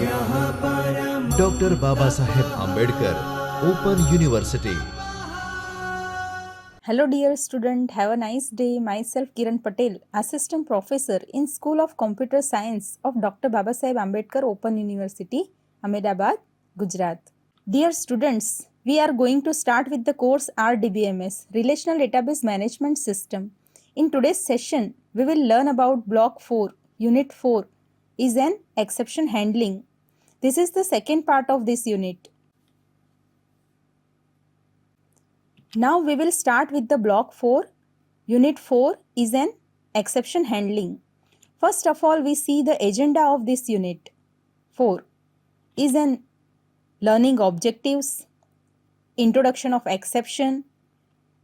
Dr. Babasaheb Ambedkar Open University. Hello dear student, have a nice day. Myself Kiran Patel, Assistant Professor in School of Computer Science of Dr. Babasaheb Ambedkar Open University, Ahmedabad, Gujarat. Dear students, we are going to start with the course RDBMS, Relational Database Management System. In today's session, we will learn about Block 4, Unit 4 is an exception handling. This is the second part of this unit. Now we will start with the Block 4. Unit 4 is an exception handling. First of all, we see the agenda of this unit. 4 is an learning objectives, introduction of exception,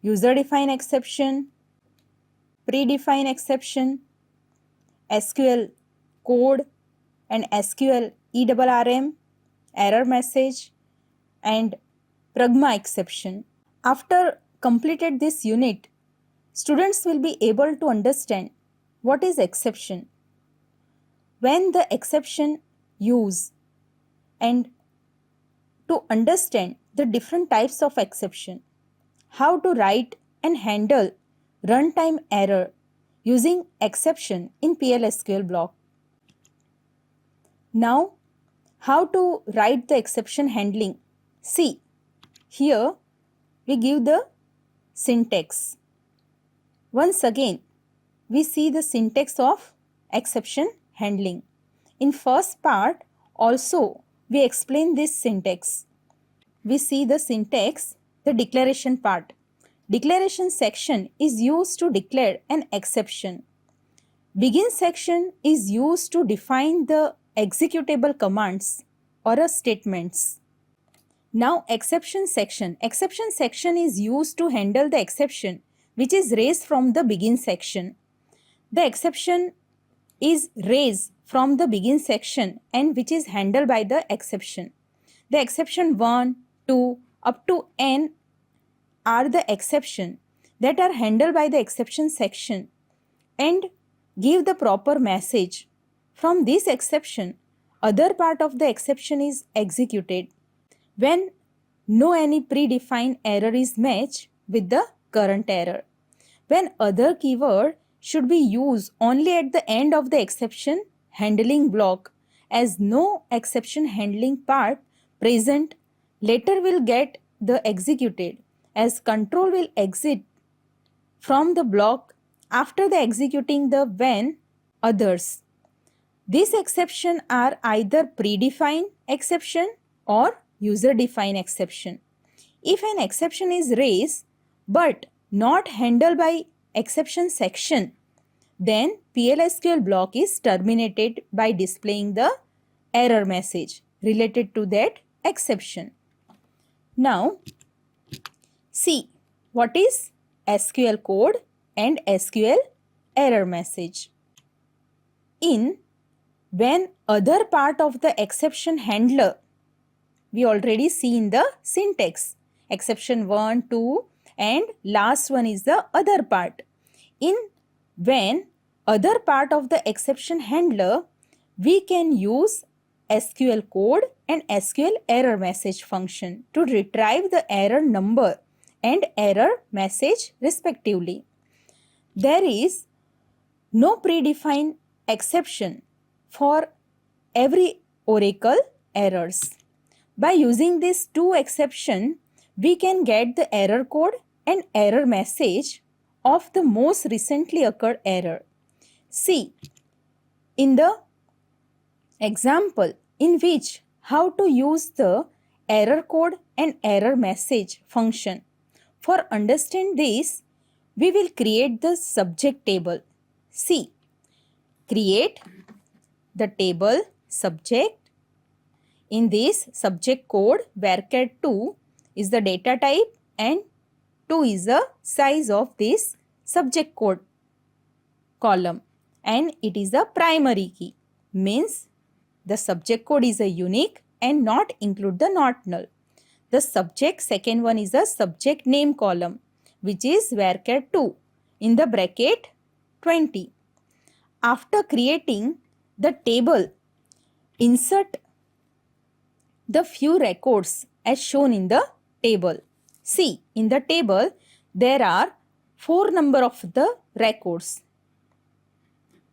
user-defined exception, predefined exception, SQL code and SQL ERRM, error message, and pragma exception. After completed this unit, students will be able to understand what is exception, when the exception use, and to understand the different types of exception, how to write and handle runtime error using exception in PL/SQL block. Now, how to write the exception handling? See, here we give the syntax. Once again, we see the syntax of exception handling. In first part, also we explain this syntax. We see the syntax, the declaration part. Declaration section is used to declare an exception. Begin section is used to define the executable commands or statements. Now exception section. Exception section is used to handle the exception which is raised from the begin section. The exception is raised from the begin section and which is handled by the exception. The exception 1, 2 up to n are the exception that are handled by the exception section and give the proper message. From this exception, other part of the exception is executed when no any predefined error is matched with the current error. When other keyword should be used only at the end of the exception handling block, as no exception handling part present later will get the executed, as control will exit from the block after the executing the when others. These exceptions are either predefined exception or user-defined exception. If an exception is raised but not handled by exception section, then PL/SQL block is terminated by displaying the error message related to that exception. Now, see what is SQL code and SQL error message. When other part of the exception handler, we already see in the syntax, exception 1, 2 and last one is the other part. When other part of the exception handler, we can use SQL code and SQL error message function to retrieve the error number and error message respectively. There is no predefined exception for every Oracle errors. By using these two exceptions, we can get the error code and error message of the most recently occurred error. See, in the example in which how to use the error code and error message function. For understand this, we will create the subject table. See, create the table subject. In this subject code, varchar 2 is the data type and 2 is the size of this subject code column, and it is a primary key. Means the subject code is a unique and not include the not null. The subject second one is a subject name column which is varchar 2 in the bracket 20. After creating the table, insert the few records as shown in the table. See, in the table there are 4 number of the records.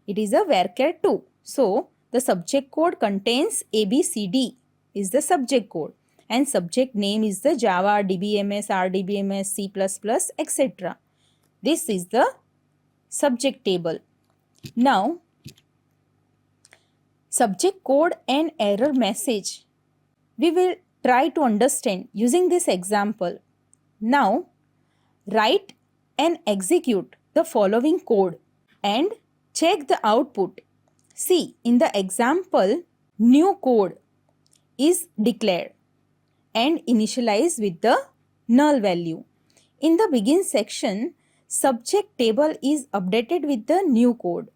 It is a varchar 2. So, the subject code contains ABCD is the subject code and subject name is the Java, RDBMS, RDBMS, C++, etc. This is the subject table. Now, subject code and error message we will try to understand using this example. Now, write and execute the following code and check the output. See, in the example, new code is declared and initialized with the null value. In the begin section, subject table is updated with the new code,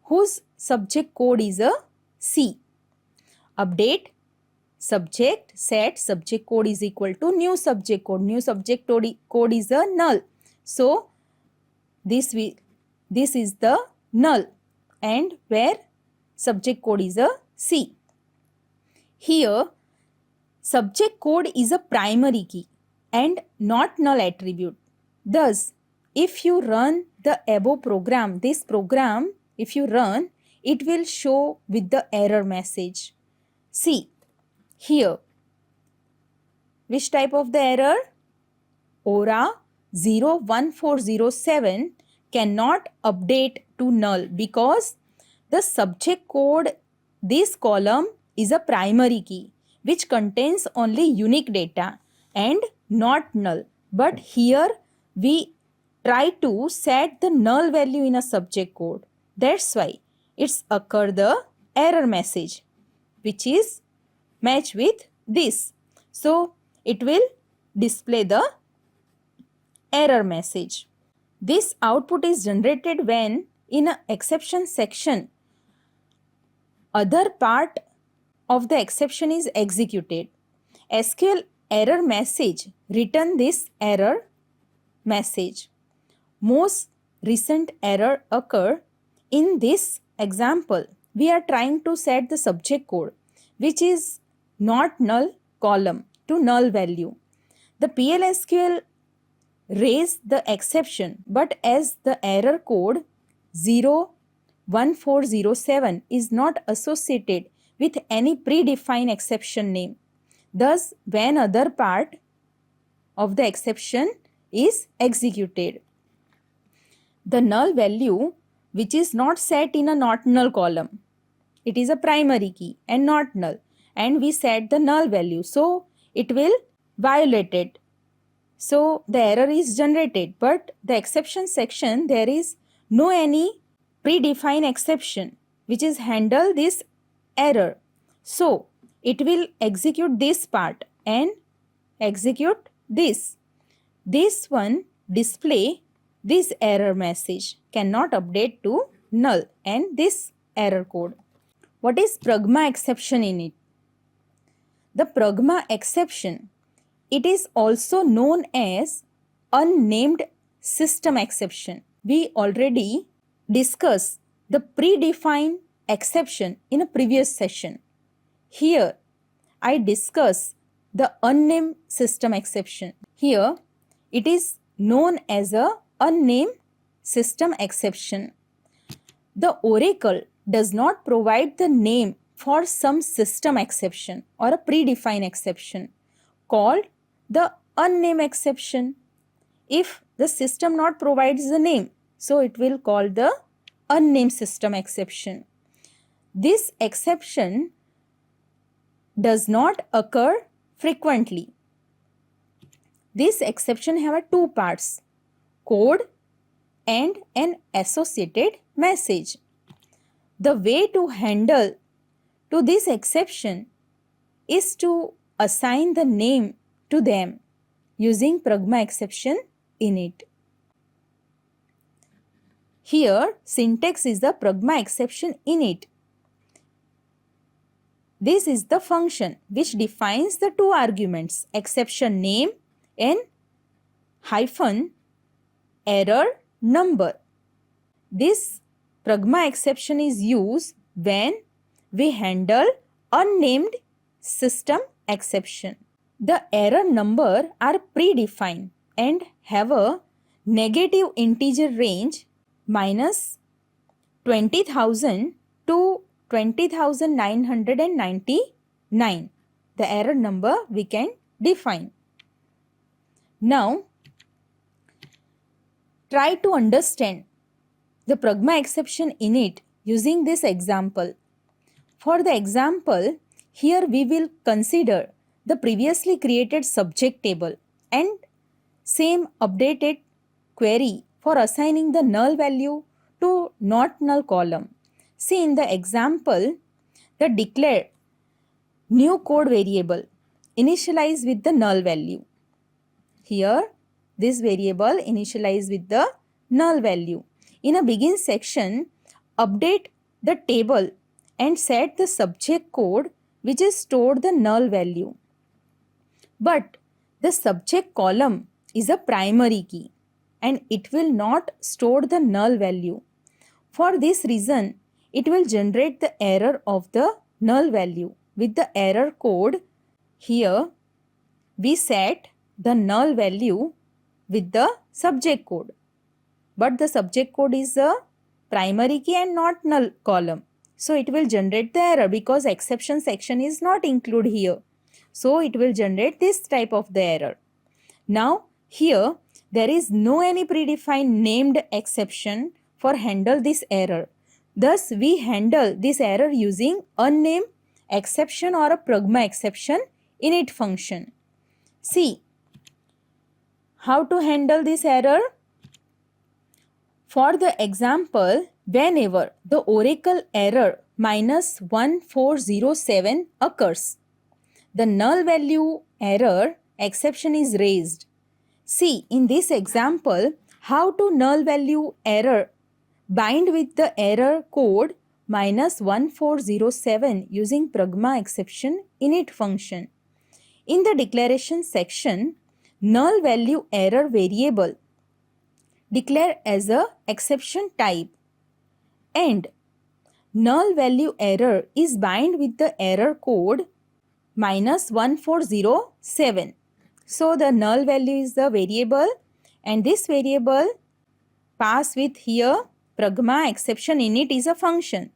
whose subject code is a C. Update subject set subject code is equal to new subject code. New subject code is a null. So, this is the null and where subject code is a C. Here, subject code is a primary key and not null attribute. Thus, if you run the above program, this program, if you run, it will show with the error message. See, here, which type of the error? ORA 01407 cannot update to null because the subject code, this column is a primary key which contains only unique data and not null. But here we try to set the null value in a subject code. That's why it's occur the error message which is match with this. So it will display the error message. This output is generated when in an exception section other part of the exception is executed. SQL error message return this error message. Most recent error occur in this example. We are trying to set the subject code which is not null column to null value. The PLSQL raised the exception, but as the error code 01407 is not associated with any predefined exception name. Thus, when other part of the exception is executed, the null value which is not set in a not null column, it is a primary key and not null, and we set the null value, so it will violate it. So the error is generated, but the exception section there is no any predefined exception which is handle this error. So it will execute this part and execute this. This one display this error message cannot update to null and this error code. What is pragma exception in it? The pragma exception, it is also known as unnamed system exception. We already discussed the predefined exception in a previous session. Here, I discuss the unnamed system exception. Here, it is known as a unnamed system exception. The Oracle does not provide the name for some system exception or a predefined exception called the unnamed exception. If the system not provides the name, so it will call the unnamed system exception. This exception does not occur frequently. This exception have two parts, code and an associated message. The way to handle to this exception is to assign the name to them using pragma exception init. Here, syntax is the pragma exception init. This is the function which defines the two arguments, exception name and hyphen error number. This pragma exception is used when we handle unnamed system exception. The error number are predefined and have a negative integer range minus 20,000 to 20,999. The error number we can define. Now, try to understand the pragma exception in it using this example. For the example, here we will consider the previously created subject table and same updated query for assigning the null value to not null column. See in the example, the declare new code variable initialize with the null value. Here, this variable initialize with the null value. In a begin section, update the table and set the subject code which is stored the null value. But the subject column is a primary key and it will not store the null value. For this reason, it will generate the error of the null value with the error code. Here, we set the null value with the subject code. But the subject code is a primary key and not null column. So it will generate the error because exception section is not included here. So it will generate this type of the error. Now here there is no any predefined named exception for handle this error. Thus we handle this error using unnamed exception or a pragma exception init function. See how to handle this error. For the example, whenever the oracle error -1407 occurs, the null value error exception is raised. See in this example how to null value error bind with the error code -1407 using pragma exception init function. In the declaration section, null value error variable declare as a exception type and null value error is bind with the error code -1407. So the null value is the variable and this variable pass with here pragma exception init is a function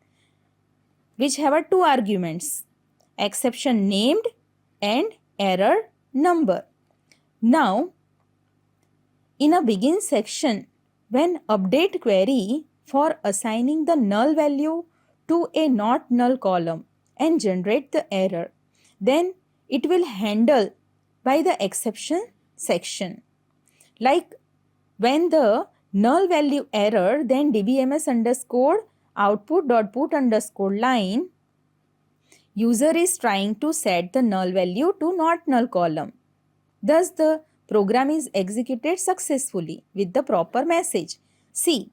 which have a two arguments, exception named and error number. Now in a begin section, when update query for assigning the null value to a not null column and generate the error, then it will handle by the exception section. Like when the null value error, then DBMS underscore output dot put underscore line, user is trying to set the null value to not null column. Thus the program is executed successfully with the proper message. See,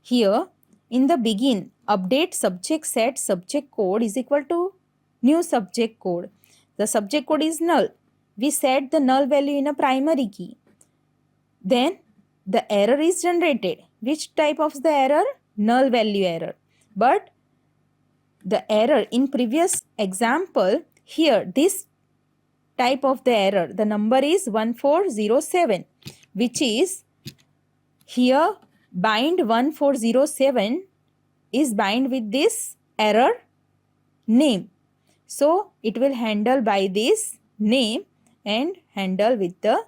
here in the begin, update subject set subject code is equal to new subject code. The subject code is null. We set the null value in a primary key. Then the error is generated. Which type of the error? Null value error. But the error in previous example, here this type of the error, the number is 1407, which is here bind 1407 is bind with this error name. So it will handle by this name and handle with the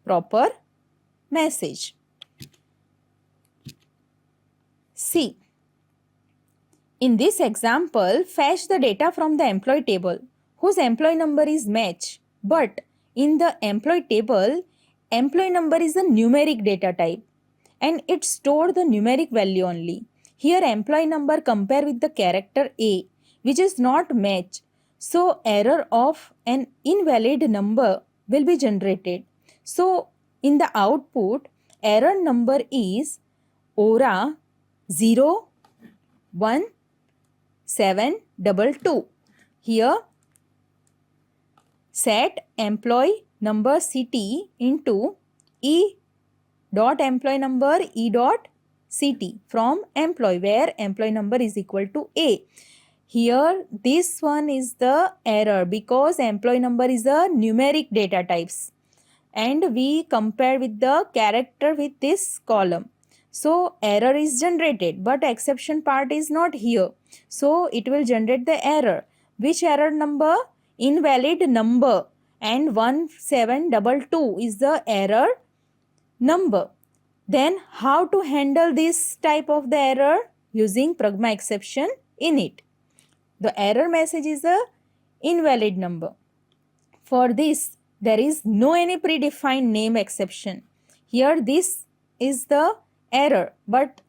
proper message. See, in this example, fetch the data from the employee table whose employee number is match, but in the employee table, employee number is a numeric data type and it stored the numeric value only. Here employee number compare with the character A which is not match. So error of an invalid number will be generated. So in the output, error number is ORA 01722. Here set employee number CT into E dot employee number E dot CT from employee where employee number is equal to A. Here this one is the error because employee number is a numeric data types and we compare with the character with this column. So error is generated but exception part is not here. So it will generate the error. Which error number? Invalid number, and 1722 is the error number. Then how to handle this type of the error? Using pragma exception in it. The error message is a invalid number. For this, there is no any predefined name exception. Here this is the error, but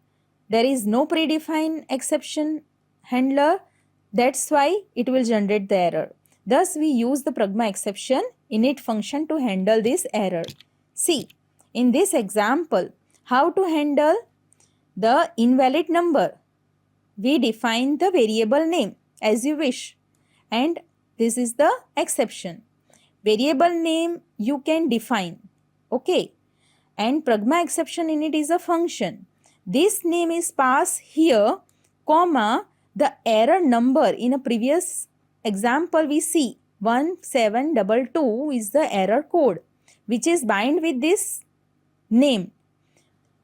there is no predefined exception handler. That's why it will generate the error. Thus, we use the pragma exception init function to handle this error. See, in this example, how to handle the invalid number. We define the variable name as you wish, and this is the exception. Variable name you can define, okay, and pragma exception init is a function. This name is passed here, comma, the error number. In a previous example we see 1722 is the error code which is bind with this name.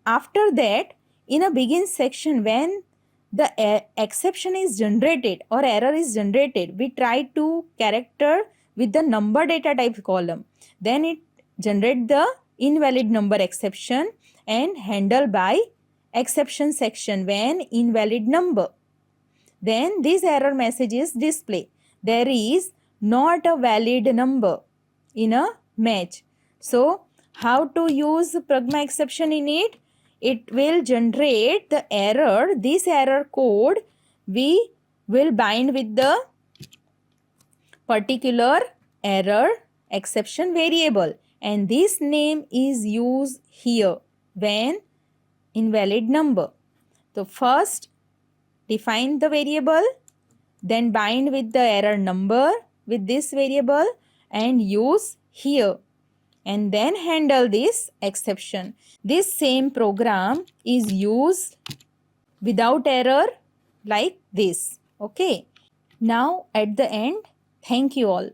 After that, in a begin section, when the exception is generated or error is generated, we try to character with the number data type column. Then it generate the invalid number exception and handle by exception section when invalid number. Then this error message is display. There is not a valid number in a match. So how to use pragma exception in it? It will generate the error. This error code we will bind with the particular error exception variable, and this name is used here when invalid number. So first define the variable, then bind with the error number with this variable and use here, and then handle this exception. This same program is used without error like this. Okay. Now at the end, thank you all.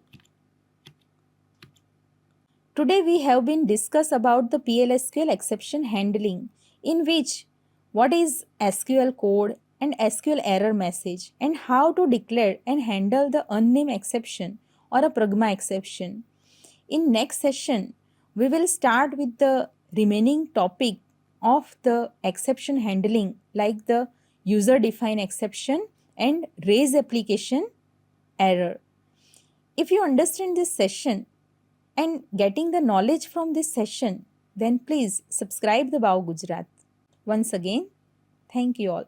Today we have been discussed about the PL/SQL exception handling, in which what is SQL code and SQL error message, and how to declare and handle the unnamed exception or a pragma exception. In next session, we will start with the remaining topic of the exception handling, like the user defined exception and raise application error. If you understand this session and getting the knowledge from this session, then please subscribe the BAOUGujarat. Once again, thank you all.